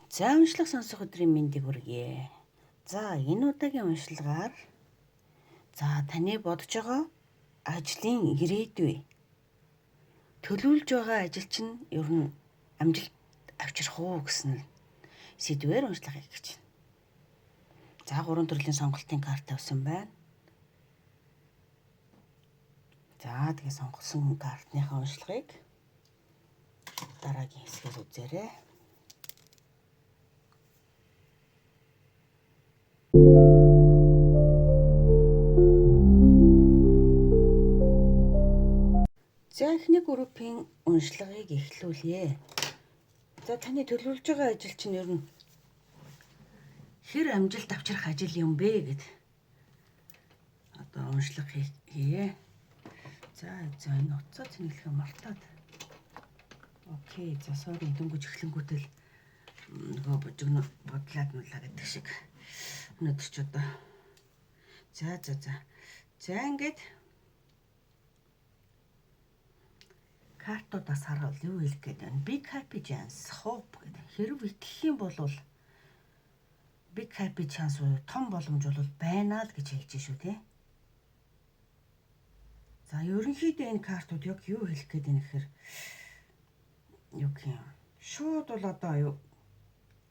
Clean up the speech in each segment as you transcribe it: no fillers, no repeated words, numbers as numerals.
За уншлага сонсох өдрийн мэндийг хүргье. За энэ удаагийн уншлагаар таны бодож байгаа ажлын ирээдүй төлөвлөж байгаа ажил чинь ер нь амжилт авчрах уу гэсэн сэдвээр уншлага хийх гэж байна. За 3 төрлийн сонголтын карт тавьсан байна. За тэгээ сонгосон картныхаа уншлагыг дараагийн хэсгээр үзээрэй. За эхний группийн уншлагыг эхлүүлье. За таны төлөвлөж байгаа ажил чинь ер нь хэр амжилт авчрах ажил юм бэ гэд одоо уншлага хийе. За энэ утсаа цэнэглэхээ мартаад. Окей, за sorry дөнгөж эхлэнгүүтэл нөгөө божигно бодлаад нулаа гэдэг шиг. Өнөөдөр ч одоо. За ингээд картуудаас харуул юу хэлэх гээд байна. Big happy chance, hope гэдэг. Хэрв итгэх юм бол big happy chance уу том боломж бол байна л гэж хэлж шүү те. За ерөнхийдөө энэ картууд яг юу хэлэх гээд байна гэхээр юу гэх юм. Шууд бол одоо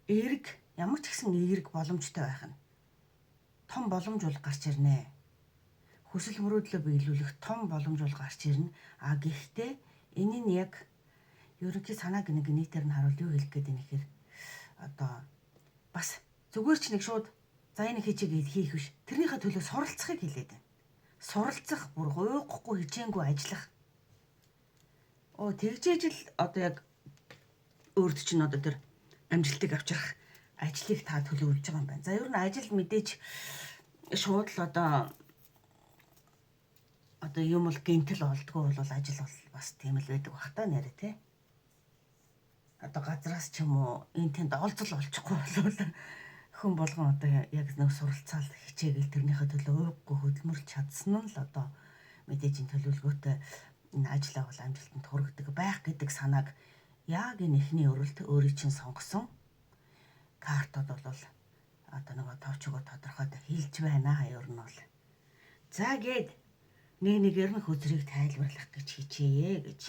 эерэг ямар ч гэсэн эерэг боломжтой байх нь. Том боломж бол гарч ирнэ. Хүсэл мөрөөдлөө биелүүлэх том боломж бол гарч ирнэ. А гэхдээ энэ нь яг ерөнхий санааг нэг нийтээр нь харуул юу хэлэх гээд байна гэхээр одоо бас зүгээр ч нэг шууд за энэ хийх биш. Тэрнийхээ төлөө суралцахыг хэлээд байна. Суралцах, бүр гуйхгүй хичээнгүй ажиллах. Тэгжээж л одоо яг өөрт чинь одоо тэр амжилтыг авчрах ажлыг та төлөвлөж байгаа юм байна. За ер нь ажил мэдээж шууд л одоо юм бол гинтэл олдгоо бол ажил бол бас тийм л байдаг бах та нэрэ тий. Одоо газраас ч юм уу энэ тэнд олзол олчихгүй бол хүн болгон одоо яг нэг суралцаал хичээгээл тэрнийхээ төлөө өөхгүй хөдөлмөрлж чадсан нь л одоо мэдээж энэ төлөвлөгөөтэй энэ ажлаа бол амжилтанд хүргэдэг байх гэдэг санааг яг энэ эхний өрөлт өөрийн чинь сонгосон картууд бол одоо нэг товчгоо тодорхойд хэлж байна ер нь бол. За гээд нэгээр нь хөзрийг тайлбарлах гэж хичээе гэж.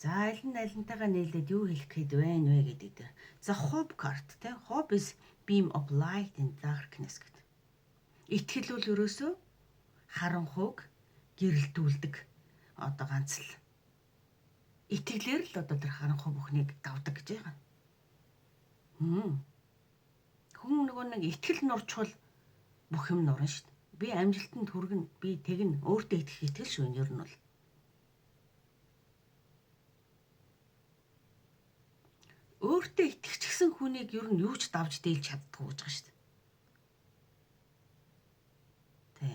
За алентайгаа нийлээд юу хэлэх гээд байна вэ гэдэг дээр. За hope card те. Hope is beam of light in darkness гэдэг. Итгэл бол ерөөсөө харанхуйг гэрэлтүүлдэг одоо ганц л. Итгэлээр л одоо тэр харанхуй бүхнийг давдаг гэж байгаа. Хүн нөгөө нэг итгэл нурчвал бүх юм нурна шүү дээ. Би амжилтанд хүргэн, би тэгнэ, өөртөө итгэх итгэл шүү энэ ер нь бол. Өөртөө итгэчихсэн хүнийг ер нь юу ч давж дийлж чаддгүй гэж байгаа шүү дээ. Тэ.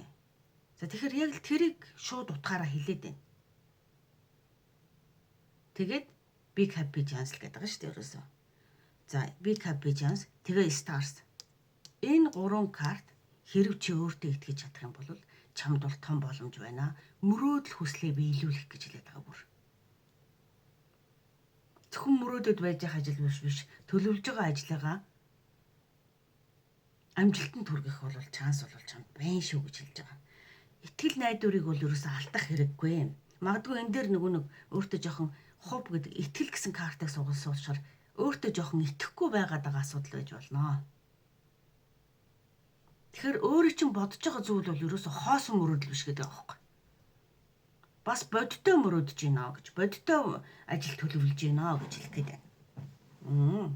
За тэгэхээр яг л тэрийг шууд утгаараа хэлээд байна. Тэгээд big happy chance л гэдэг байгаа шүү дээ ерөөсөө. За big happy chance, тэгээ stars. Энэ 3 карт хэрв чи өөртөө итгэж чадах юм бол чамд бол том боломж байна. Мөрөөдөл хүслээ биелүүлэх гэж хэлээд байгаа бүр. Зөвхөн мөрөөдөд байж байгаа ажил биш. Төлөвлөж байгаа ажлаагаа амжилтанд хүргэх бол шанс бол чамд байна шүү гэж хэлж байгаа. Итгэл найдварыг бол ерөөсөө алдах хэрэггүй. Магадгүй энэ дээр нэг өөртөө жоохон хоп гэдэг итгэл гэсэн картыг сугалсан учраас өөртөө жоохон итгэхгүй байгаад байгаа асуудал байж болно. Тэгэхээр өөрөө чинь бодож байгаа зүйл бол ерөөсөө хоосон мөрөөдөл биш гэдэг байгаа байхгүй. Бас бодиттой мөрөөдөж гинэ гэж, бодиттой ажил төлөвлөж гинэ гэж хэлэх гээд байна.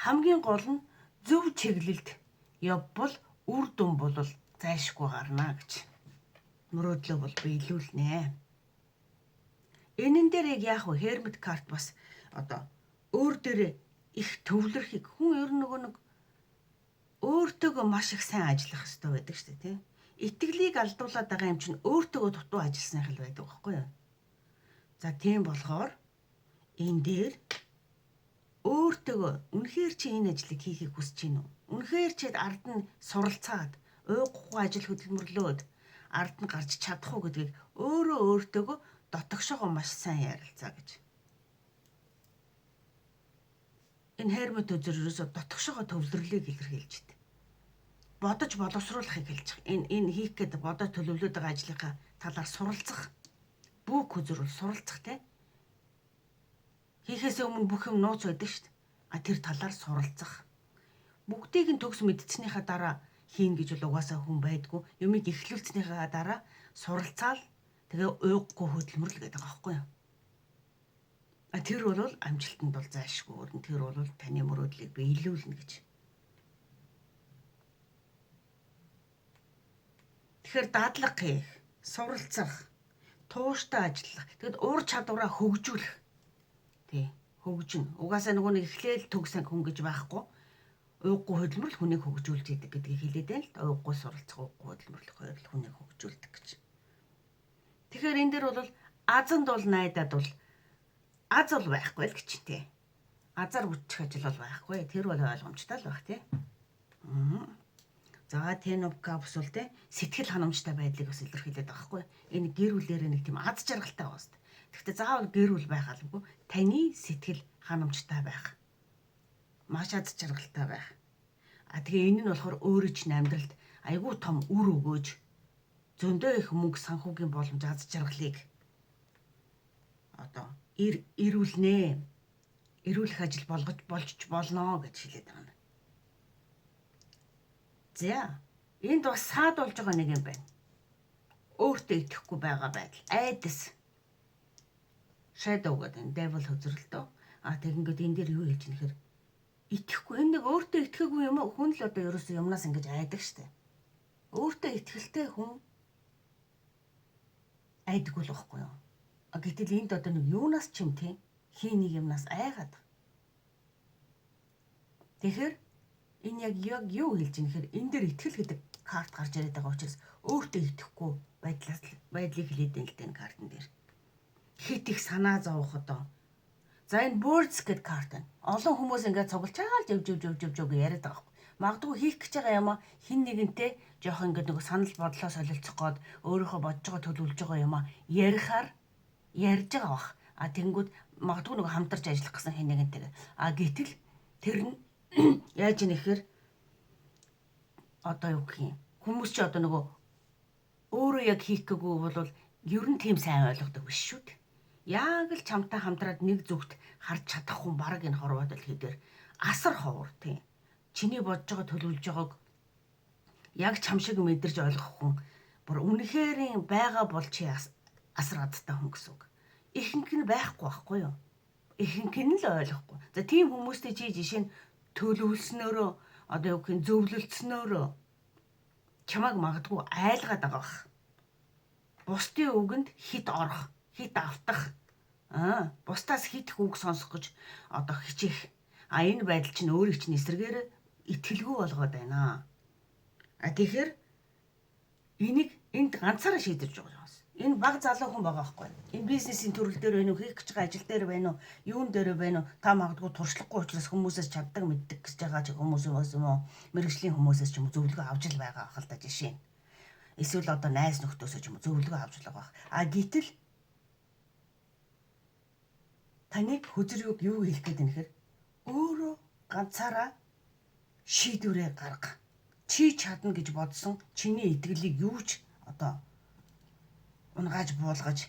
Хамгийн гол нь зөв чиглэлд явбал үр дүн бол зайлшгүй гарна гэж. Мөрөөдлөө бол биелүүлнэ. Энэн дээр яг яах вэ? Hermit карт бас одоо өөр дээр их төвлөрхийг хүн ер нь нэг өөртөөгөө маш их сайн ажиллах хэрэгтэй байдаг шүү дээ, тий. Итгэлийг алдуулаад байгаа юм чинь өөртөөгөө дутуу ажилласных л байдаг байхгүй юу? За тийм болохоор энэ дээр өөртөөгөө үнэхээр чи энэ ажлыг хийхийг хүсэж байна уу? Үнэхээр чи ард нь суралцаад, уйгахгүй ажил хөдөлмөрлөөд ард нь гарч чадах уу гэдгийг өөртөөгөө дотогшоогоо маш сайн ярилцаа гэж. Энэ хайрмат үзэр ерөөсө дотгошоо төвлөрлийг илэрхийлж дээ. Бодож боловсруулахыг хэлж байгаа. Энэ хийх гээд бодож төлөвлөд байгаа ажлынхаа талаар суралцах. Бүх үзүүрэл суралцах те. Хийхээс өмнө бүх юм нууц байдаг шүү дээ. Тэр талаар суралцах. Бүгдийг нь төгс мэдснийхаа дараа хийн гэж бол угаасаа хүн байдгүй. Юмыг эхлүүлснийхаа дараа суралцаал тэгээ уйггүй хөдөлмөрлө гэдэг байгаа байхгүй юу? Тэр бол амжилтанд бол зайлшгүй өрн. Тэр бол таны мөрөөдлийг биелүүлнэ гэж. Тэгэхээр дадлага хийх, суралцах, тууштай ажиллах, тэгэд ур чадвараа хөгжүүлэх. Тий, хөгжин. Угаасаа нөгөө нэг эхлээл төгсөн хүн гэж байхгүй. Уйггүй хөдөлмөрлөх хүнийг хөгжүүлж идэг гэдгийг хэлээд байна л да. Уйггүй суралцах, уйггүй хөдөлмөрлөх хоёр л хүнийг хөгжүүлдэг гэж. Тэгэхээр энэ дээр бол азанд бол найдаад бол аз бол байхгүй л гэж тий. Азар бүчих ажил бол байхгүй. Тэр бол ойлгомжтой л байх тий. За Тенопка бас бол тий сэтгэл ханамжтай байдлыг бас илэрхийлээд байгаа байхгүй. Энэ гэр бүлээрээ нэг тийм аз жаргалтай байна. Гэхдээ заавал гэр бүл байхаалгүй таны сэтгэл ханамжтай байх. Маш аз жаргалтай байх. Тэгээ энэ нь болохоор өөрөө чинь амьдралд айгүй том үр өгөөж зөндөө их мөнгө санхүүгийн боломж аз жаргалыг одоо ирүүлнэ. Ирүүлэх ажил болж болно гэж хэлээд байгаа юм. За, энд бас саад болж байгаа нэг юм байна. Өөртөө итгэхгүй байгаа байдал. Айдас. Shadow гэдэг энэ devil хөзрөлтөө. Тэгэнгүүт энэ дээр юу хэлж нэхэр итгэхгүй энэ нэг өөртөө итгэхгүй юм уу? Хүн л одоо ерөөсөө юмнаас ингэж айдаг штэ. Өөртөө итгэлтэй хүн айдаггүй л байхгүй юу? Гэтэл энд одоо нэг юунаас ч юм тий хий нэг юмнаас айгаад. Тэгэхээр энэ яг юу хэлж ийм гэхээр энэ дээр итгэл гэдэг карт гарч ирээд байгаа учраас өөртөө итгэхгүй байдлыг хэлээд байна л дээ энэ картын дээр. Хит их санаа зовох одоо. За энэ Birds гэдэг карт байна. Олон хүмүүс ингээд цуглаж чагаал жив яриад байгаа юм. Магадгүй хийх гэж байгаа юм а хин нэгэнтэй жоох ингээд нэг санал бодлоо солилцох гээд өөрийнхөө бодож байгаа төлөвлөж байгаа юм а ярихаар ярьж байгаа бах. Тэнгүүд магадгүй нэг хамтарч ажиллах гэсэн хин нэгэнтэйгээ. Гэтэл тэр нь яаж нэхэр одоо юу гэх юм. Хүмүүс ч одоо нөгөө өөрөө яг хийх гээгүй бол ер нь тийм сайн ойлгодог биш шүү дээ. Яг л чамтай хамтраад нэг зүгт харж чадах хүн баг энэ хорвоод л хэдээр асар ховор тийм. Чиний бодож байгаа төлөвлөж байгааг яг чам шиг мэдэрч ойлгох хүн бүр үнэхээр байгаа бол чи асар адтай хүн гэсэн үг. Ихэнх нь байхгүй юу? Ихэнх нь л ойлгохгүй. За тийм хүмүүстэй чи жишээ нь төлөвлөснөөрөө одоо юу гэх юм зөвлөлдснөөрөө чамайг магадгүй айлгаад байгаа бах. Бусдын үгэнд хит орох, хит автах. Бусдаас хит үг сонсох гэж одоо хичээх. Энэ байдал чинь өөрийг чинь эсрэгээр итгэлгүй болгоод байна. Тэгэхээр энд ганцаараа шийдэж байгаа юм. Энэ баг залуу хүн байгаа байхгүй. Энэ бизнесийн төрөл дээр байна уу, хийх гэж байгаа ажил дээр байна уу, юун дээр байна уу? Та магадгүй туршлахгүй учраас хүмүүсээс чаддаг мэддэг гэж байгаа ч хүмүүс юм уу? Мэргэжлийн хүмүүсээс ч юм уу зөвлөгөө авч л байгаа хэл та жишээ. Эсвэл одоо найз нөхдөөсөө ч юм уу зөвлөгөө авч л байгаа. Гэтэл таныг хөзрийг юу хэлэх гээд нэхэр өөрөө ганцаараа шийдвэрээ гарга. Чи чадна гэж бодсон чиний итгэлийг юу ч одоо унгааж буулгаж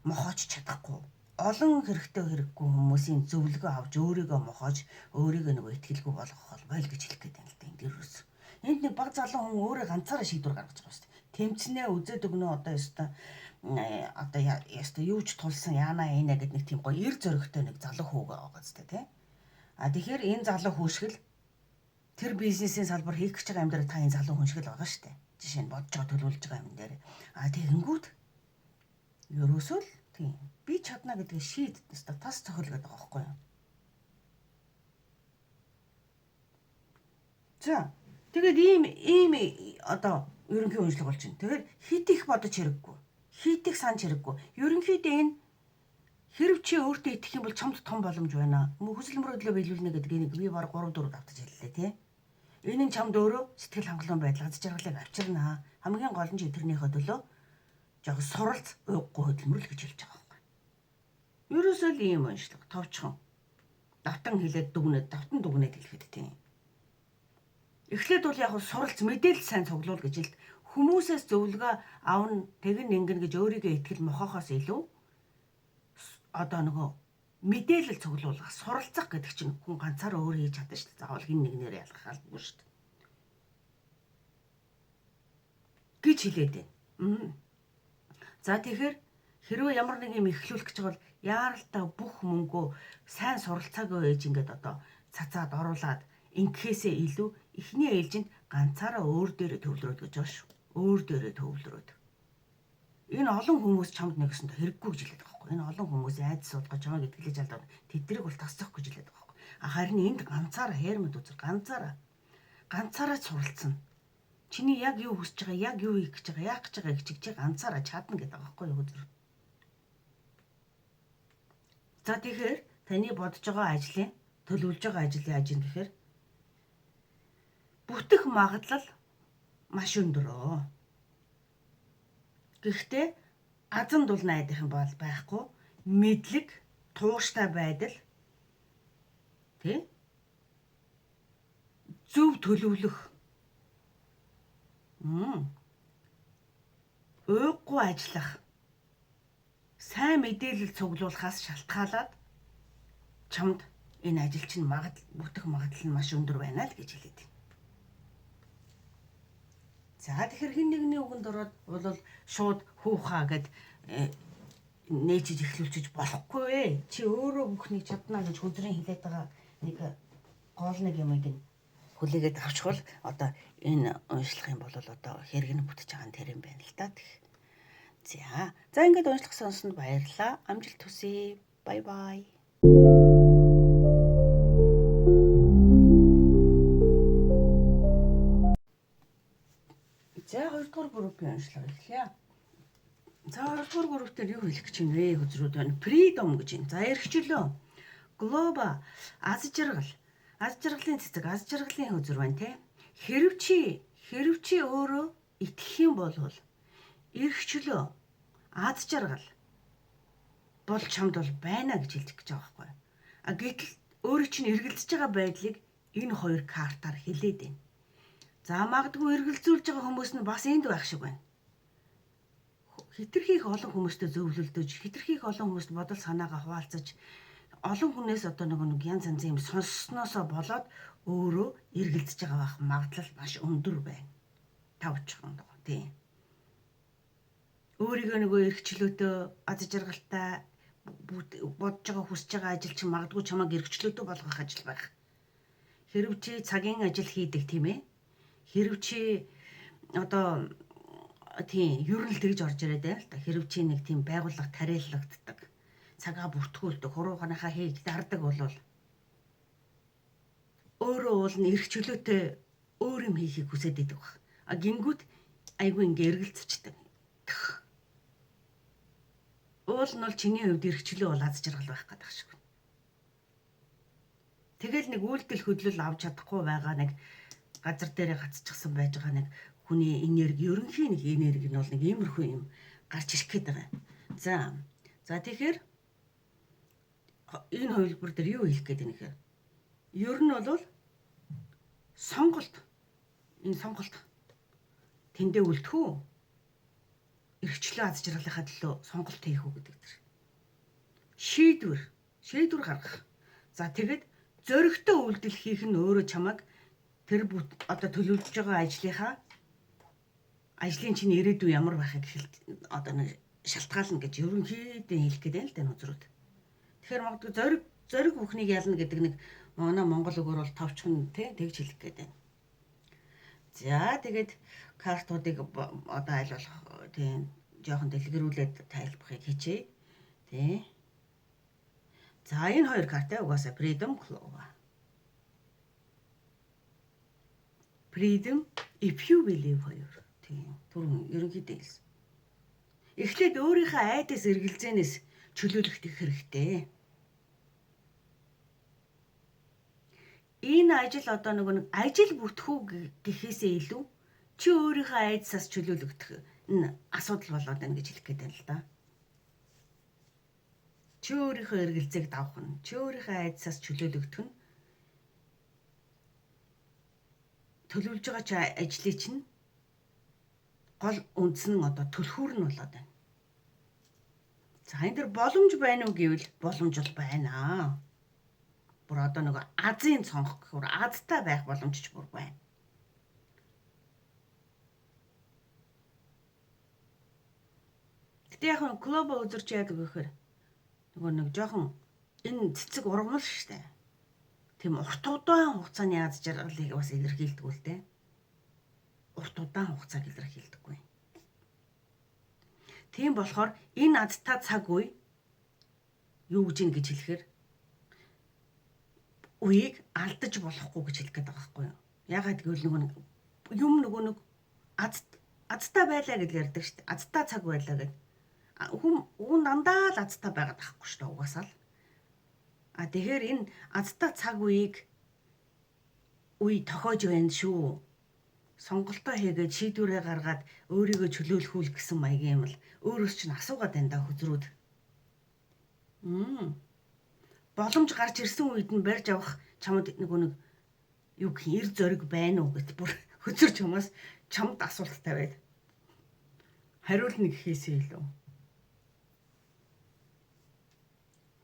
мохооч чадахгүй. Олон хэрэггүй хүмүүсийн зөвлөгөө авч өөрийгөө мохоож өөрийгөө нөгөө итгэлгүй болгох бол гэж хэлэх гээд байна л да энэ дээрээс. Энд нэг баг залуу хүн өөрөө ганцаараа шийдвэр гаргаж байгаа шүү дээ. Тэмцэнэ үзээд өгнө одоо ёстой юу ч тулсан яана эйнэ гэдэг нэг тийм гоё эр зөрөгтэй нэг залуу хүүгээ байгаа зү тий. Тэгэхээр энэ залуу хүүшгэл тэр бизнесийн салбар хийх гэж байгаа юм дээр та энэ залуу хүн шиг л байгаа шүү дээ. Жишээ нь бодож байгаа төлөвлөж байгаа юм дээр. Тэгэнгүүт ерөөсөө л тийм би чадна гэдгийг шийд өстой тас цохол гэдэг байгаа байхгүй юу. За тэгээд ийм одоо ерөнхий үнэлэг болж байна. Тэгэхээр хит их бодож хэрэггүй. Хит их санаж хэрэггүй. Ерөнхийдөө энэ хэрв чи өөртөө итгэх юм бол чамд том боломж байна. Хүсэл мөрөөдлөө биелүүлнэ гэдэг энийг би баг 3 4 давтаж хэллээ тий. Энэ нь чамд өөрөө сэтгэл хангалуун байдал аз жаргалыг авчирнаа. Хамгийн гол нь чи тэрнийхээ төлөө жоо суралц уйггүй хөдөлмөрлөл гэж хэлж байгаа байхгүй. Ерөөсөө л ийм уншлаг товчхон. давтан дүгнээд хэлэхэд тийм. Эхлээд бол яг суралц мэдээлэл сайн цуглуул гэж хэлд хүмүүсээс зөвлөгөө авна тэгэн ингэн гэж өөрийгөө итгэл мохоохоос илүү одоо нөгөө мэдээлэл цуглуулах, суралцах гэдэг чинь хүн ганцаараа өөрөө хийж чадна шүү дээ. Заавал хин нэгнээр ялгах албагүй шүү дээ. гэж хэлээд байна. За тэгэхээр хэрвээ ямар нэг юм эхлүүлэх гэж бол яаралтай бүх мөнгөө сайн суралцаагүй ээж ингээд одоо цацаад оруулаад ингэхээсээ илүү эхний ээлжинд ганцаараа өөр дээрээ төвлөрөөд гэж байна шүү. Өөр дээрээ төвлөрөөд. Энэ олон хүмүүс чамд нэгсэнд хэрэггүй гэж хэлээд байгаа байхгүй. Энэ олон хүмүүсийн айдас суудгаа чамайг итгэлж алдаад тэднийг бол тасцах гэж хэлээд байгаа байхгүй. Харин энд ганцаараа хайрмад үзэр ганцаараа суралцсан. Чиний яг юу хүсэж байгаа, яг юу хийх гэж байгаа, яах гэж байгаа гэж чи ганцаараа чадна гэдэг байгаа байхгүй юу үзэр. За тэгэхээр таны бодож байгаа ажлын, төлөвлөж байгаа ажлын ажил гэхээр бүтэх магадлал маш өндөрөө. Гэхдээ азан дул найдах юм бол байхгүй, мэдлэг, тууштай байдал, тий? Зөв төлөвлөх. Уйггүй ажиллах. Сайн мэдээлэл цуглуулахаас шалтгаалаад чамд энэ ажил чинь бүтэх магадлал нь маш өндөр байна л гэж хэлээд байна. За тэгэхээр хин нэгний үгэнд ороод бол шууд хүүхаа гэд нээжиж эхлүүлчих болохгүй ээ. Чи өөрөө бүхнийг чадна гэж хүндрийн хэлээд байгаа нэг гол нэг юмыг нь хүлээгээд авчихвал одоо энэ уншлах юм бол одоо хэрэг нь бүтэж байгаа нь тэр юм байна л та. За ингээд уншлах сонссонд баярлалаа. Амжилт хүсье. Бай бай. За 2 дугаар группийн уншлага эхлэе. За 2 дугаар групп дээр юу хэлэх гэж юм бэ хүзрүүд байна. Freedom гэж юм. За эрхчлөө. Global аз жаргалын цэцэг, аз жаргалын хүзэр байна те. Хэрв чи өөрөө итгэх юм бол эрхчлөө аз жаргал бол чамд бол байна гэж хэлж гэж байгаа байхгүй. Гэтэл өөрөө чинь эргэлзэж байгаа байдлыг энэ хоёр картаар хэлээд байна. За магадгүй эргэлзүүлж байгаа хүмүүс нь бас энд байх шиг байна. Хитрхийх олон хүмүүстэй зөвлөлдөж, хитрхийх олон хүмүүст бодол санаагаа хуваалцаж, олон хүнээс одоо нэг янз янзын юм сонссносоо болоод өөрөө эргэлзэж байгаа байх магадлал маш өндөр байна. Тавчхан тийм. Өөрийгөө нөгөө эрхчлөөтэй, аз жаргалтай бодож байгаа хүсэж байгаа ажил чинь магадгүй чамайг эрхчлөөтэй болгох ажил байх. Хэрв чи цагийн ажил хийдэг тийм ээ. Хэрв чи одоо тийм ер нь л тэгж орж ирээд байна л та. Хэрв чи нэг тийм байгууллага тариалагддаг, цагаа бүртгүүлдэг, хурууганыхаа хийх дардаг болвол өөрөө уул нь эрхчлөөтэй өөр юм хийхийг хүсэж идэг баг. Гингүүд айгүй ингээ эргэлзчихдэг. Уул нь бол чиний хувьд эрхчлөө бол аз жаргал байх гэдэг шиг байна. Тэгэл нэг үйлдэл хөдлөл авч чадахгүй байгаа нэг газар дээрээ гацчихсан байж байгаа нэг хүний энерги, ерөнхий нэг энерги нь бол нэг иймэрхүү юм гарч ирэх гээд байгаа. За тэгэхээр энэ хувилбар дээр юу хэлэх гээд байна гэхээр ер нь бол энэ сонголт тэндээ үлдэх үү? Эрхчлөө аз жаргалынхаа төлөө сонголт хийх үү гэдэг дэр. Шийдвэр гаргах. За тэгэд зөрөгтэй үйлдэл хийх нь өөрөө чамайг тэр одоо төлөвлөж байгаа ажлын чинь ирээдүй ямар байхыг одоо нэг шалтгаална гэж ерөнхийдөө хэлэх гээд байна л да нүзрүүд. Тэгэхээр магадгүй зориг бүхнийг ялна гэдэг нэг манай монгол үгээр бол товчхон тэгж хэлэх гээд байна. За тэгээд картуудыг одоо аль болох тийм жоохон дэлгэрүүлээд тайлбарыг хийчихье. Тий. За энэ хоёр карта угаасаа Freedom Clover. Freedom if you believe хоёр. Тийм. Түрүүн ерөнхийдөө хэлсэн. Эхлээд өөрийнхөө айдас эргэлзээнээс чөлөөлөх хэрэгтэй. Энэ ажил одоо нэг ажил бүтэх гэхээсээ илүү чи өөрийнхөө айдсаас чөлөөлөгдөх энэ асуудал болоод байна гэж хэлэх гээд байна л да. Чи өөрийнхөө эргэлзээг давах нь, чи өөрийнхөө айдсаас чөлөөлөгдөх нь төлөвлөж байгаа чи ажлыг чинь гол үндсэн нь одоо түлхүүр нь болоод байна. За энэ дэр боломж байна уу гэвэл боломж бол байна. Бүр одоо нэг Азийн цонх гэхүр Азтай байх боломж ч бүр байна. Гэтэ яг нь глобал үзэрч яадаг гэхээр нөгөө нэг жоохон энэ цэцэг ургамал штэ. Тийм урт удаан хугацааны аз жаргалыг бас илэрхийлдэг үл дээ. Урт удаан хугацааг илэрхийлдэггүй. Тийм болохоор энэ азтай цаг үе юу гэж ийн гэж хэлэхээр үеийг алдаж болохгүй гэж хэлэх гээд байгаа байхгүй юу? Ягаад гэвэл нөгөө нэг азтай байлаа гэж ярьдаг шүү дээ. Азтай цаг байлаа гэж. Хүн дандаа л азтай байгаад байхгүй шүү дээ угаасаа л. Тэгэхээр энэ азтай цаг үе тохиож байна шүү. Сонголтоо хийгээд шийдвэрээ гаргаад өөрийгөө чөлөөлөхүүл гэсэн маягийн юм л өөрөөс чинь асуугаад байна да хөзрүүд. Боломж гарч ирсэн үед нь барьж авах чамд нэг юу гэх эр зориг байна уу гэт бүр хөзөр чамаас чамд асуулт тавиад хариулна гэхээсээ илүү.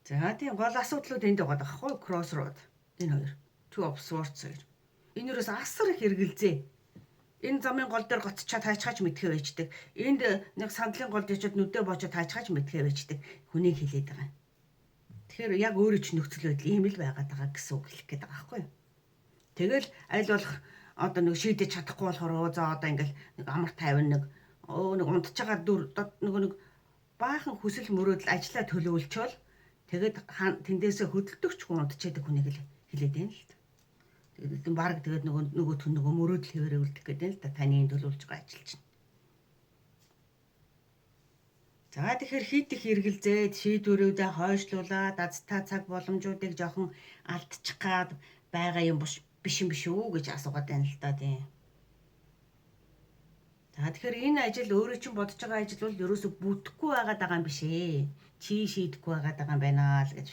За тийм гол асуудлууд энд байгаа байхгүй crossroad энэ хоёр two of swords гэж. Энэ юус асар их эргэлзээ. Энэ замын гол дээр гоцчаад хайчхаач мэдхээ байждаг. Энд нэг сандлын голд ячаад нүдээ боочоод хайчхаач мэдхээ байждаг. Хүнийг хилээд байгаа. Тэгэхээр яг өөрөө ч нөхцөл байдал ийм л байгаад байгаа гэсэн үг хэлэх гээд байгаа байхгүй юу. Тэгэл аль болох одоо нэг шийдэж чадахгүй болохоор за одоо ингээл нэг амар тайван нэг унтж байгаа нэг баахан хүсэл мөрөөдөл ажиллаа төлөвлөчөөл тэгээд тэндээсээ хөдөлтөгч хүн унтчаадаг хүнийг л хилээд байна л та. Тэгээд баг тэгээд нөгөөх нь мөрөөдөл хэвээрээ үлдэх гэдэг л та таны төлөвлөж байгаа ажил чинь. За тэгэхээр хит их эргэлзээд шийдвэрүүдээ хойшлуулаад азтай цаг боломжуудыг жоохон алдчих гад байгаа юм биш юм биш үү гэж асуугаад байна л да тийм. За тэгэхээр энэ ажил өөрөө чинь бодож байгаа ажил бол ерөөсө бүтэхгүй байгаад байгаа юм биш ээ. Чи шийдэхгүй байгаад байгаа юм байна л гэж.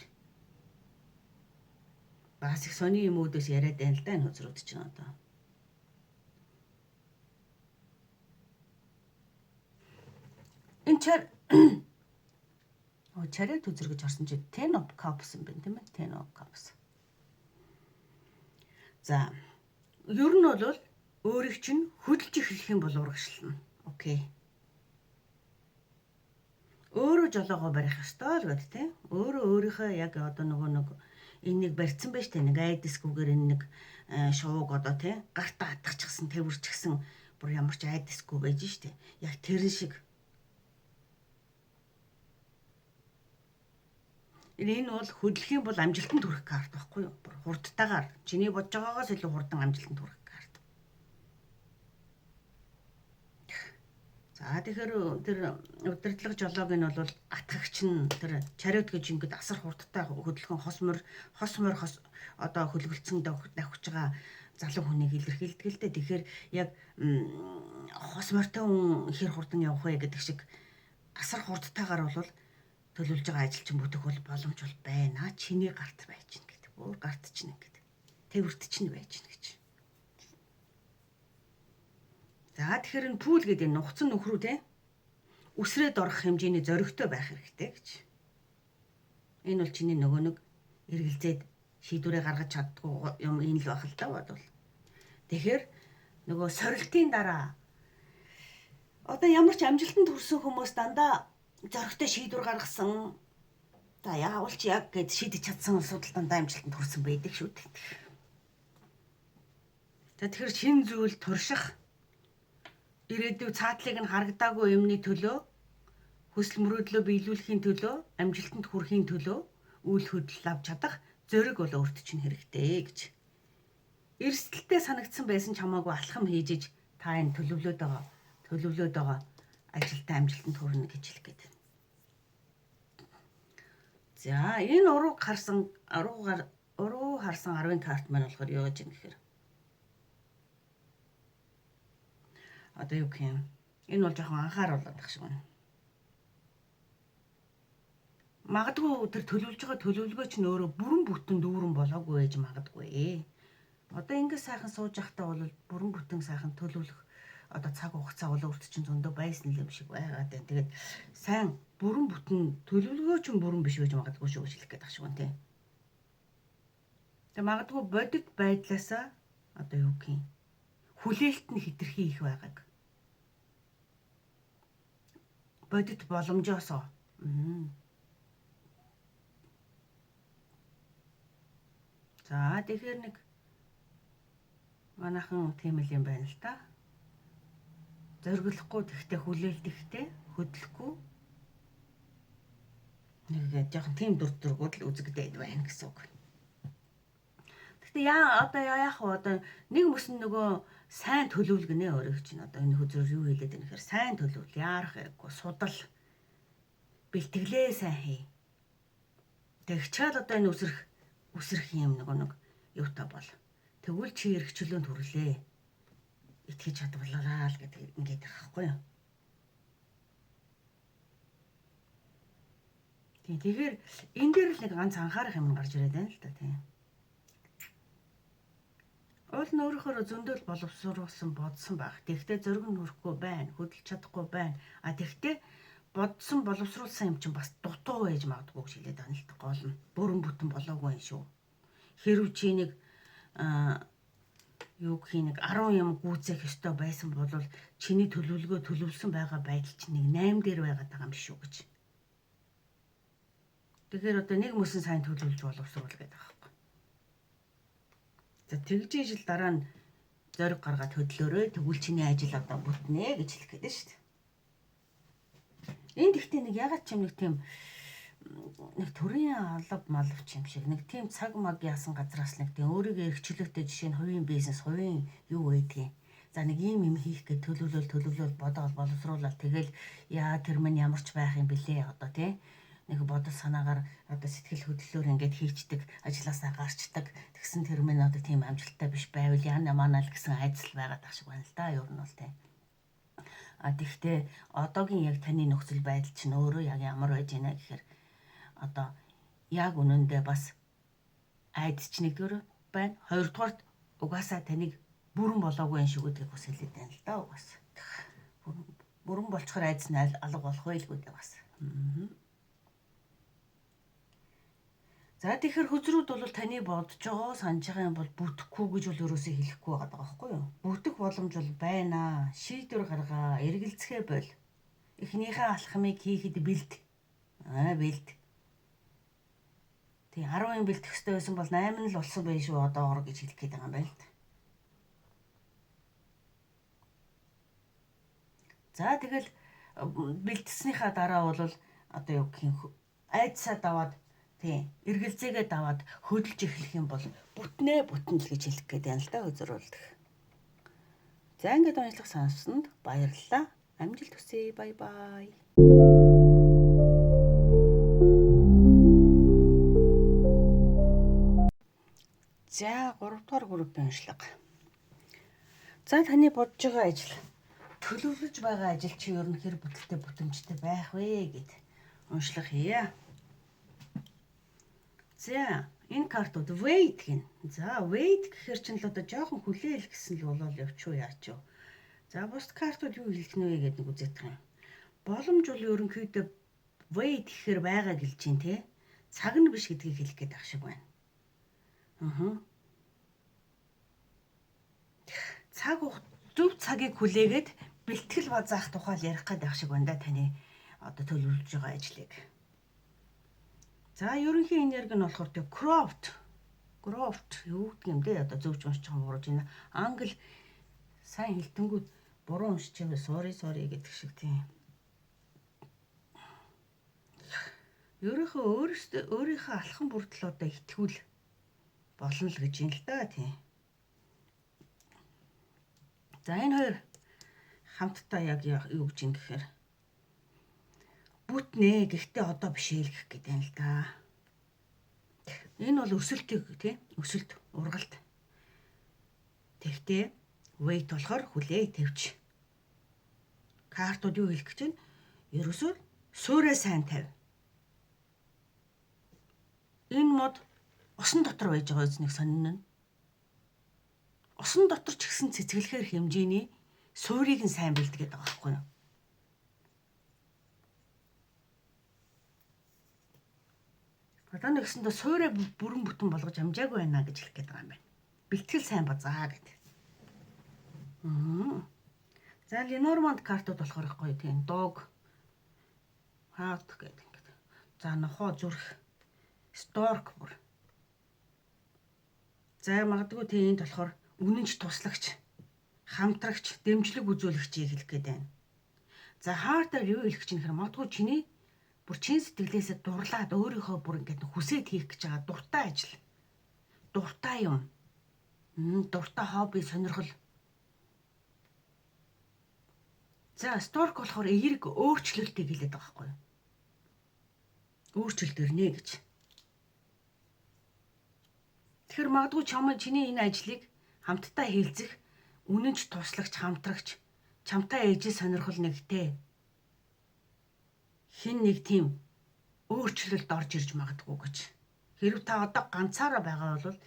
Бас их сони юмудаас яриад байна л да энэ хөзрүүд чинь одоо. Энэ чарэ төзөр гэж орсон чи Ten of Cups юм байна тийм ээ. Ten of Cups. За ер нь бол өөрийг чинь хөдөлж эхлэх юм бол урагшлна. Окей. Өөрөө жолоогоо барих ёстой л байд тийм. Өөрийнхөө яг одоо нэг энийг барьцсан байж тээ нэг айдисгүйгээр энэ нэг шууг одоо тий гартаа атгахчихсан тэрвэрчихсэн бүр ямар ч айдисгүй байж штэ. Яг тэрэн шиг. Энэ бол хөдлөх юм бол амжилтанд хүрэх карт байхгүй юу? Бүр хурдтайгаар чиний бодож байгаагаас илүү хурдан амжилтанд хүрэх карт. За тэгэхээр тэр удирдлага жолоог нь бол атгагч нь тэр чариот гэж ингэдэг асар хурдтай хөдөлгөн хос мор одоо хөлгөлцөн давхиж байгаа залуу хүнийг илэрхийлдэг л дээ. Тэгэхээр яг хос мортой хүн хэр хурдан явах вэ гэдэг шиг асар хурдтайгаар бол төлөвлөж байгаа ажилчин бүтэх бол боломж бол байна. Чиний гарт байж гин гэдэг. Өөр гарт чинь гэдэг. Тэвэрт чинь байж гин гэж. За тэгэхээр энэ пул гэдэг энэ нухацсан нөхрүү те үсрээд орох хэмжээний зоригтой байх хэрэгтэй гэж. Энэ бол чиний нөгөө нэг эргэлзээд шийдвэрээ гаргаж чаддгүй юм энэ л байх л да бодвол. Тэгэхээр нөгөө сорилтын дараа одоо ямар ч амжилтанд хүрсэн хүмүүс дандаа зоригтой шийдвэр гаргасан. За яавал ч яг гэд шийдэж чадсан асуудал дандаа амжилтанд хүрсэн байдаг шүү дээ. За тэгэхээр шин зүйл турших ирээдүйн цаатлыг нь харагдаагүй юмны төлөө хүсэл мөрөөдлөө биелүүлэхийн төлөө амжилтанд хүрэхийн төлөө үйл хөдлөл авч чадах зориг бол өөрт чинь хэрэгтэй гэж. Эрсдэлтэй санагдсан байсан ч хамаагүй алхам хийж та энэ төлөвлөд байгаа ажилтаа амжилтанд хүрнэ гэж хэлэх гээд. За энэ уруу харсан 10-ын карт маань болохоор юу гэж юм гэхээр одоо юу гэх юм. Энэ бол жоохон анхааруулаад байх шиг байна. Магадгүй тэр төлөвлөж байгаа төлөвлөгөө чинь өөрөө бүрэн бүтэн дүүрэн болоогүй байж магадгүй. Одоо ингэ сайхан сууж явахдаа бол бүрэн бүтэн сайхан төлөвлөх одоо цаг хугацаа бол өөрт чинь зөндөө байсан юм шиг байгаад байна. Тэгээд сайн бүрэн бүтэн төлөвлөгөө чинь бүрэн биш байж магадгүй шүү гэж хэлэх гээд байгаа шүү нэ. Тэгээд магадгүй бодит байдлаасаа одоо юу гэх юм хүлээлт нь хэтэрхий их байгааг. Бодит боломжоосоо. За тэгэхээр нэг манайхан тийм л юм байна л та. Зориглохгүй тэгтээ хүлээлтэхтэй хөдлөхгүй нэг жоохон тийм дургууд л үзэгдээд байна гэсэн үг. Тэгтээ яах вэ одоо нэг мөсөн нөгөө сайн төлөвлөгнө өөрөө чинь одоо энэ хөзрөөр юу хэлээд байна гэхээр сайн төлөвл яарах хэрэггүй судал бэлтгэлээ сайн хий. Тэгчээд одоо энэ үсрэх юм нэг юутай бол тэгвэл чи эрхчлөөнд хүрлээ. Итгэж чадварлаа л гэдэг ингээд байгаа байхгүй юу. Тэгэхээр энэ дээр л нэг ганц анхаарах юм гарч ирээд байна л да тийм. Уул нь өөрөөр зөндөл боловсруулсан бодсон баг. Тэгтээ зөрөг нь хүрэхгүй байна, хөдөлж чадахгүй байна. Тэгтээ бодсон боловсруулсан юм чинь бас дутуу байж магадгүй гэж хэлээд байна л да гол нь. Бүрэн бүтэн болоогүй юм шүү. Хэрв чи нэг юу гэх нэг 10 юм гүйцэх ёстой байсан бол чиний төлөвлөгөө төлөвлөсөн байгаа байдал чинь нэг 8 дээр байгаад байгаа юм биш үү гэж. Тэгэхээр одоо нэг мөсөн сайн төлөвлөж боловсруул гэдэг байгаа байхгүй. За тэгж ижил дараа нь зориг гаргаад хөдлөөрөө тэгвэл чиний ажил одоо бүтнэ гэж хэлэх гээд шүү дээ. Энд ихтэй нэг ягаад ч юм нэг тийм нэг төрийн алав малвч юм шиг нэг тийм цаг маг яасан газраас нэг тийм өөрийгөө эрхчлөөтэй жишээ нь хувийн бизнес, хувийн юу байдгийг. За нэг юм хийх гэж төлөвлөл бодоод боловсруулаад тэгэл тэр мань ямарч байх юм бэлээ одоо тий нэг бодол санаагаар одоо сэтгэл хөдлөлөөр ингээд хийчдэг, ажилласаа гарчдаг. Тэгсэн тэр мань одоо тийм амжилттай биш байвал яана манаа л гэсэн айдас байгаад ах шиг байна л да ер нь бол тий. Тэгтээ одоогийн яг таны нөхцөл байдал чинь өөрөө яг ямар байж байна гэхээр одоо яг үнэндээ бас айдас ч нэгдүгээр байна. Хоёрдугаарт угаасаа таныг бүрэн болоогүй юм шиг үдгийг бас хэлээд байна л да угаасаа. Бүрэн болчихоор айдас нь алга болох байлгүй дээ бас. За тэгэхээр хөзрүүд бол таны бодож байгаа санаж байгаа юм бол бүтэхгүй гэж бол ерөөсөө хэлэхгүй байгаа байхгүй юу? Бүтэх боломж бол байна. Шийдвэр гаргаа, эргэлзэхээ бол. Эхнийхээ алхмыг хийхэд бэлд. Бэлд. Тий 10 юм бэлтгэх хэрэгтэй байсан бол 8 нь л болсон байх шүү одоогоор гэж хэлэх гээд байгаа юм байна л да. За тэгэл бэлдснийхаа дараа бол одоо юу гэх юм айдсаа даваад тий эргэлзээгээ даваад хөдөлж эхлэх юм бол бүтнэ бүтэн л гэж хэлэх гээд байна л да хөзөрүүлдэг. За ингээд онцлог сонссонд баярлалаа. Амжилт хүсье. Бай бай. За 3 дугаар группийн уншлага. За таны бодож байгаа ажил, төлөвлөж байгаа ажил чи ер нь хэр бүтэлтэй бүтэмжтэй байх вэ гэд уншлага хийе. За энэ картууд wait гин. За wait гэхэр чинь л одоо жоохон хүлээл гэсэн л болол явчих уу яач юу. За бус картууд юу хэлэх нь вэ гэдэг нэг үзэх юм. Боломж бол ерөнхийдөө wait гэхэр байгаа гэлж чинь те. Цаг нь биш гэдгийг хэлэх гээд ах шиг байна. Зөв цагийг хүлээгээд бэлтгэл базаах тухай ярих гээд ах шиг байна да таны одоо төлөвлөж байгаа ажлыг. За ерөнхий энерги нь болохоор тэг croft юу гэдэг юм бэ? Одоо зөвж уншиж байгаа мурж байна. Англи сайн хэлтэнгүүд буруу уншиж байгаа sorry гэдэг шиг тийм. Ерөнхий өөрийнхөө алхам бүртэл одоо итгүүл болно л гэж юм л да тийм. За энэ хоёр хамтдаа яг юу гэж юм гэхээр бүтнэ гэхдээ одоо биш ээ л гэх гээд байна л да. Энэ бол өсөлтийг тий өсөлт ургалт. Тэгтээ wait болохоор хүлээ тавьж. Картууд юу хэлэх гэж байна? Ерөөсөө суурэ сайн тавь. энэ мод усан дотор байж байгаа эзнийг сонин нь. Усан дотор ч гэсэн цэцгэлэхээр хэмжээний суурийг нь сайн бэлдгээд байгаа байхгүй юу? Одоо нэгсэндээ суурэ бүрэн бүтэн болгож амжаагүй байна гэж хэлэх гээд байгаа юм байна. Бэлтгэл сайн базаа гэдэг. За Lenormand картууд болохоор их гоё тийм дог хаад гэдэг ингээд. За нохоо зүрх stork бүр. За магадгүй тийм энд болохоор үнэнч туслагч, хамтрагч, дэмжлэг үзүүлэгчийг хэлэх гээд байна. За хаартай юу хэлэх чинь гэхээр магадгүй чиний бүр чин сэтгэлээсээ дурлаад өөрийнхөө бүр ингээд хүсээд хийх гэж байгаа дуртай ажил. Дуртай юм. Дуртай хобби, сонирхол. За stork болохоор эерэг өөрчлөлтийг хэлээд байгаа байхгүй юу? Өөрчлөлт ирнэ гэж. Тэгэхээр магадгүй чиний энэ ажлыг хамтдаа хийлцэх үнэнч туслагч, хамтрагч, чамтай ээжээ сонирхол нэгтэй хин нэг тийм өөрчлөлт орж ирж магадгүй гэж. Хэрв та одоо ганцаараа байгаа бол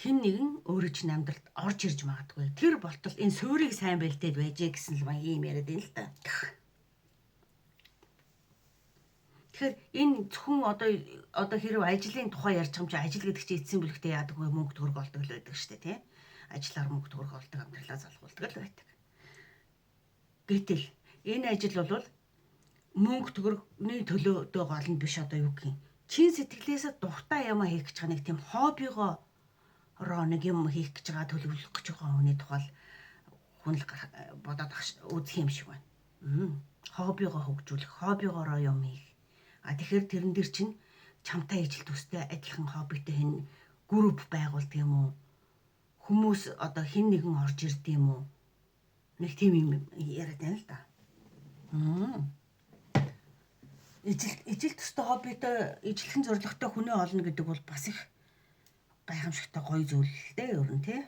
хин нэгэн өөрөө чинь амьдралд орж ирж магадгүй. Тэр болтол энэ суурийг сайн бэлдээд байжээ гэсэн л ийм яриад байна л та. Тэгэхээр энэ зөвхөн одоо хэрв ажлын тухай ярьж байгаа юм чи ажил гэдэг чинь эцсийн бүлэгтээ яадаг вэ? Мөнгө төгрөг олдог л байдаг шүү дээ, тий? Ажлаар мөнгө төгрөг олдог, амьдралаа залгуулдаг л байдаг. Гэтэл энэ ажил бол мөнгө төгрөгийн төлөөдөө гол нь биш одоо юу гэх юм. Чин сэтгэлээсээ дуртай юм хийх гэж байгаа нэг тийм хоббигоо нэг юм хийх гэж байгаа төлөвлөх гэж байгаа хүний тухай хүн л бодоод үзэх юм шиг байна. Хоббигоо хөгжүүлэх, хоббигоороо юм хийх. Тэгэхээр тэрэн дээр чинь чамтай ижил төстэй адилхан хоббитэй хин групп байгуулдаг юм уу? Хүмүүс одоо хин нэгэн орж ирд юм уу? Нэг тийм юм яриад байна л да. Ижил төстэй хоббитой, ижилхэн зорилготой хүнээ олно гэдэг бол бас их гайхамшигтай гоё зүйл л дээ ер нь тий.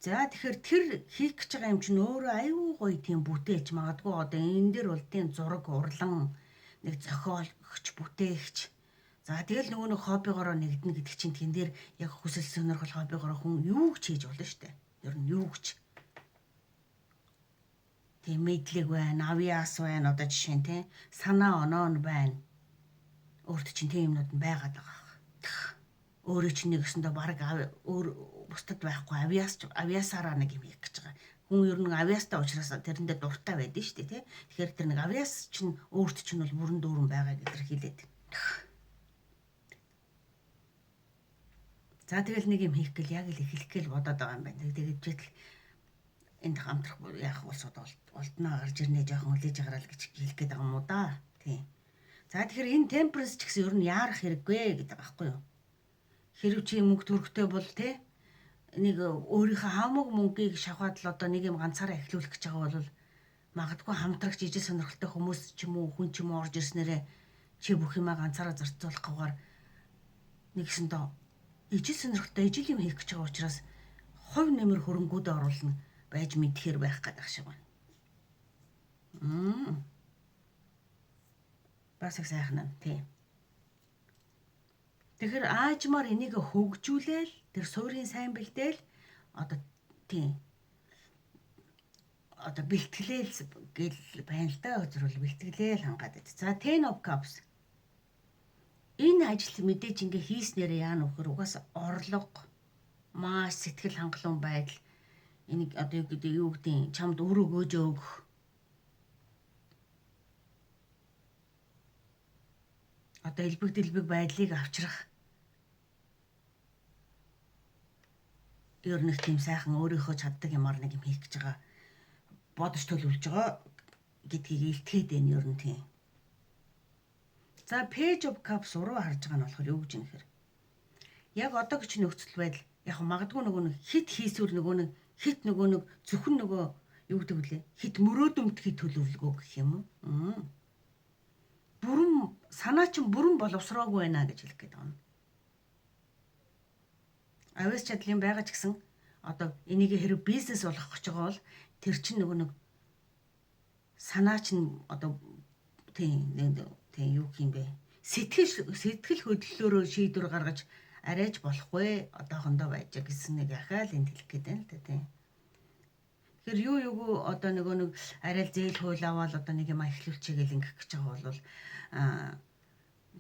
За тэгэхээр тэр хийх гэж байгаа юм чинь өөрөө аюу гоё тийм бүтээч магадгүй одоо энэ дээр бол тийм зураг урлан нэг зохиолч бүтээгч. За тэгэл нөгөө нэг хоббигоороо нэгдэнэ гэдэг чинь тэн дээр яг хүсэл сонирхол хоббигоороо хүн юу ч хийж болно шүү дээ. Ер нь юу ч. Тийм мэдлэг байна, авьяас байна одоо жишээ нь тий. Санаа оноо нь байна. Өөрт чинь тийм юмнууд нь байгаад байгаа. Өөрөө чинь нэгсэндээ баг өөр бусдад байхгүй авьяасаараа нэг юм хийх гэж байгаа. Хүн ер нь авьяастай учраас тэрэндээ дуртай байдаг шүү дээ тий. Тэгэхээр тэр нэг авьяас чинь өөрт чинь бол бүрэн дүүрэн байгаа гэдэр хэлээд. За тэгэл нэг юм хийх гэл яг л эхлэх гээл бодоод байгаа юм байна. Тэгээд житэл энд хамтрах яах болсод олдноо гарч ирнэ жоохон үлээж агараа л гэж хэлэх гээд байгаа юм уу да. Тийм. За тэгэхээр энэ temperance ч гэсэн ер нь яарах хэрэггүй гэдэг байхгүй юу? Хэрв чи мөнгө төрхтэй бол те нэг өөрийнхөө хамаг мөнгийг шавхаад л одоо нэг юм ганцаараа эхлүүлэх гэж байгаа бол магадгүй хамтрагч ижил сонирхолтой хүмүүс ч юм уу хүн ч юм уу орж ирснээрээ чи бүх юмаа ганцаараа зарцуулахгүйгээр нэгсэндээ ижил сонирхолтой ижил юм хийх гэж байгаа учраас хувь нэмэр хөрөнгүүдээ оруулна байж мэдхээр байх гэдэг шиг байна. Бас их сайхан юм тийм. Тэгэхээр аажмаар энийг хөгжүүлээл тэр суурийн сайн бэлдээл одоо тийм одоо бэлтгэлээл гэл байна л да özрөл бэлтгэлээл хангаад байд. За Ten of Cups энэ ажил мэдээж ингээ хийснээрээ яа нөхөр угаас орлого маш сэтгэл хангалуун байдал энийг одоо юу гэдэг чамд өр өгөөж өгөх одоо элбэг дэлбэг байдлыг авчрах ер нь тийм сайхан өөрийнхөө чаддаг юмар нэг юм хийх гэж байгаа бодож төлөвлөж байгаа гэдгийг илтгэхэд байна ер нь тийм. За Page of Cups уруу харж байгаа нь болохоор юу гэж юм хэрэг. Яг одоогийн нөхцөл байдал яг магадгүй нөгөө нэг хит хийсвэр нөгөө нэг хит нөгөө нэг зөвхөн нөгөө юу гэдэг вүлээ хит мөрөөдөмтгий төлөвлөгөө гэх юм уу. Бүрэн санаа чинь бүрэн боловсроогүй байна гэж хэлэх гээд байна. Авьяас чадлын байгаа ч гэсэн одоо энийг хэрэг бизнес болгох гэж байгаа бол тэр чинь нөгөө нэг санаа чинь одоо тийм Тэг юу юм бэ? Сэтгэл хөдлөлөөрөө шийдвэр гаргаж арайж болохгүй одоохондоо байж гэсэн нэг ахаал энд хэлэх гээд байна л да тийм. Тэгэхээр юу одоо нэг арай л зээл хууль аваад одоо нэг юм эхлүүлчихээ гэл ингэх гэж байгаа бол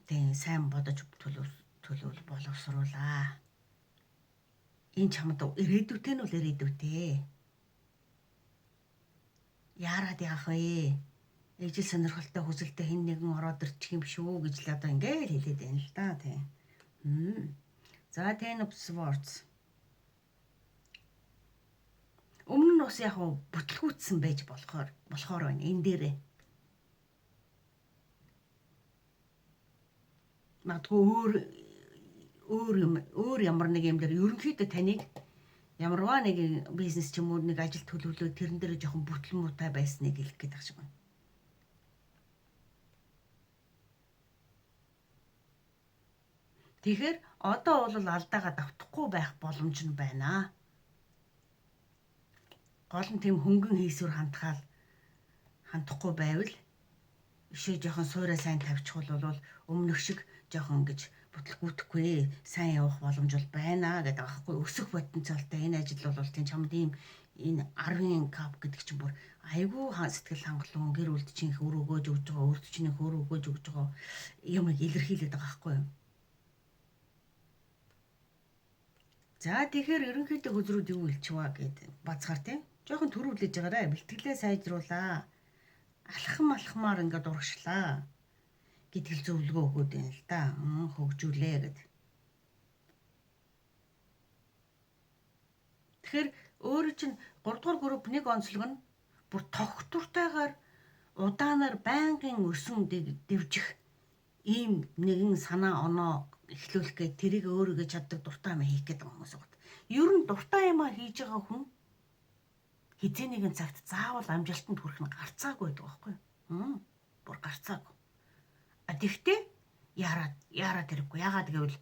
тийм сайн бодож төлөвл боловсруулаа. Энэ чамд ирээдүйтэй нь бол ирээдүйтэй. Яарад яах вэ? Ижил сонирхолтой хүсэлтэд хэн нэгэн ороод ирчих юм шүү гэж л одоо ингээл хэлээд байна л да тийм. За Ten of Swords. Өмнө нь бас яг бүтлгүүцсэн байж болохоор байна энэ дээрээ. Магадгүй өөр ямар нэг юм дээр ерөнхийдөө таныг ямарваа нэг бизнес ч юм уу нэг ажил төлөвлөө тэрэн дээр жоохон бүтлэн муутай байсныг хэлэх гээд байгаа шиг байна. Тэгэхээр одоо бол алдаагаа давтахгүй байх боломж нь байна. Гол нь тийм хөнгөн хийсвэр хандахгүй байвал ишээ жоохон суурай сайн тавьчихвал бол өмнөх шиг жоохон ингэж бүтлгүүтэхгүй сайн явах боломж бол байна гэдэг аахгүй. Өсөх потенциалтай энэ ажил бол тийм чамд ийм энэ 10-ын кап гэдэг чинь бүр айгүй сэтгэл хангалуун гэр бүлд чинь өр өгөөж өгж байгаа, өөрт чинь өр өгөөж өгж байгаа юмыг илэрхийлээд байгаа аахгүй. За тэгэхээр ерөнхийдөө хөзрүүд юу хэлчихваа гэдэг бацгаар тийм жоохон төрүүлж байгаарай. Бэлтгэлээ сайжруулаа. Алхамаар ингээд урагшлаа. Гэтэл зөвлөгөө өгөөд байна л да. Хөгжүүлээ гэд. Тэгэхээр өөрөө чинь 3 дугаар групп нэг онцлог нь бүр тогтвортойгоор удаанаар байнгын өсөн дэвжих ийм нэгэн санаа оноо эхлүүлэх гээд тэрийг өөрийгөө чаддаг дуртай юм хийх гэдэг хүмүүс байна. Ер нь дуртай юм хийж байгаа хүн хизээ нэгэн цагт заавал амжилтанд хүрэх нь гарцаагүй байдаг байхгүй юу? Бүр гарцаагүй. Тэгтээ яарад хэрэггүй. Яагаад гэвэл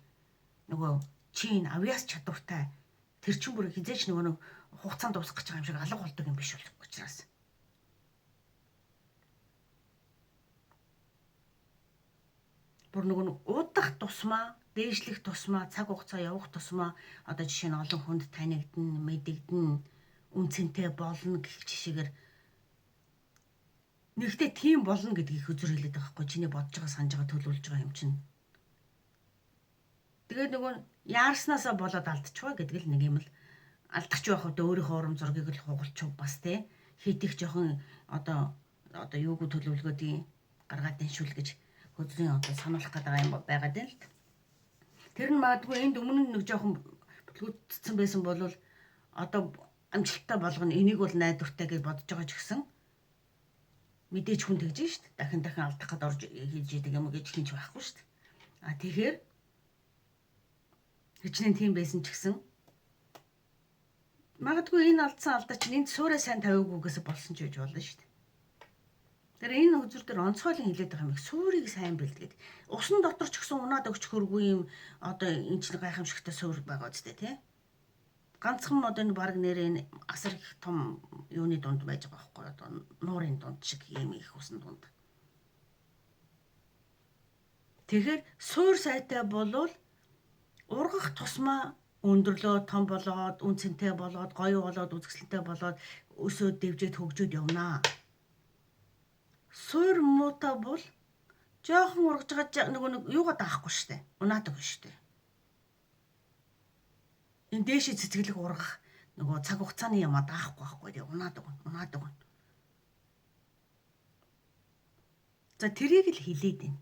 нөгөө чинь авьяас чадвартай тэр чинь бүр хизээч нөгөө хугацаанд дуусах гэж байгаа юм шиг алга болдог юм биш болох учраас. Бүр нөгөө удах тусмаа, дээшлэх тусмаа, цаг хугацаа явах тусмаа одоо жишээ нь олон хүнд танигдна, мэдэгдэн, үнцэнтэй болно гэх жишээгээр нэгтээ тийм болно гэдгийг хөзөр хэлээд байгаа хгүй чиний бодож байгаа санаж байгаа төлөвлөж байгаа юм чинь. Тэгээд нөгөө яарснаасаа болоод алдчихва гэдэг л нэг юм л алдах байх одоо өөрийнхөө урам зоргийг л хугалчих бас те хийдих жоохон одоо юуг төлөвлөгөөдийн гаргаад дэвшүүл гэж хөзрийн одоо сануулах гэдэг юм байгаад байна л. Тэр нь магадгүй энд өмнө нэг жоохон бүтлгүүдсэн байсан бол одоо амжилттай болгоно энийг бол найдвартай гэж бодож байгаа ч гэсэн мэдээж хүн тэгж шүү дээ. Дахин алдах гээд орж хийж идэг юм гэж хинч байхгүй шүү дээ. Тэгэхээр хичнээн тийм байсан ч гэсэн магадгүй энэ алдсан алдаа чинь энд суурай сайн тавиагүйгээс болсон ч гэж болно шүү дээ. Тэр энэ үзүр дээр онцгойлон хилээд байгаа юм их суурийг сайн бэлдгээд усан дотор ч гэсэн унаад өгч хөргүй юм одоо энэ чинь гайхамшигтай суур байгаа үстэй тий. Ганцхан одоо энэ баг нэрээ асар их том юуны дунд байж байгаа байхгүй одоо нуурын дунд шиг юм их усан дунд. Тэгэхээр суур сайтай болвол ургах тусмаа өндөрлөө том болоод үнцэнтэй болоод гоё болоод үзэсгэлэнтэй болоод өсөөд дэвжээд хөгжөөд явнаа. Суур муутай бол жоохон ургаж байгаа нэг юугаа даахгүй штэ. Унаадаг штэ. Энэ дээшээ цэцгэлэг ургах нөгөө цаг хугацааны юмаа даахгүй байхгүй тий унаадаг. За тэрийг л хилээд байна.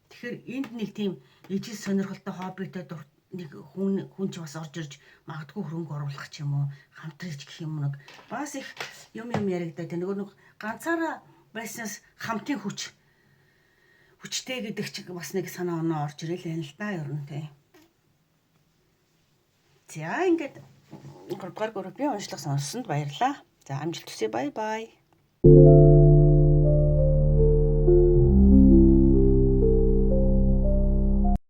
Тэгэхээр энд нэг тийм ижил сонирхолтой хоббитой нэг хүн ч бас орж ирж магадгүй хөрөнгө оруулах ч юм уу хамтралж гэх юм нэг бас их юм яригдаад нөгөө нэг ганцаараа байснаас хамтын хүчтэй гэдэг чиг бас нэг санаа оноо орж ирэл байна л да ер нь тий. За ингээд 3 дугаар группийн уншлага сонссонд баярлалаа. За амжилт хүсье бай бай.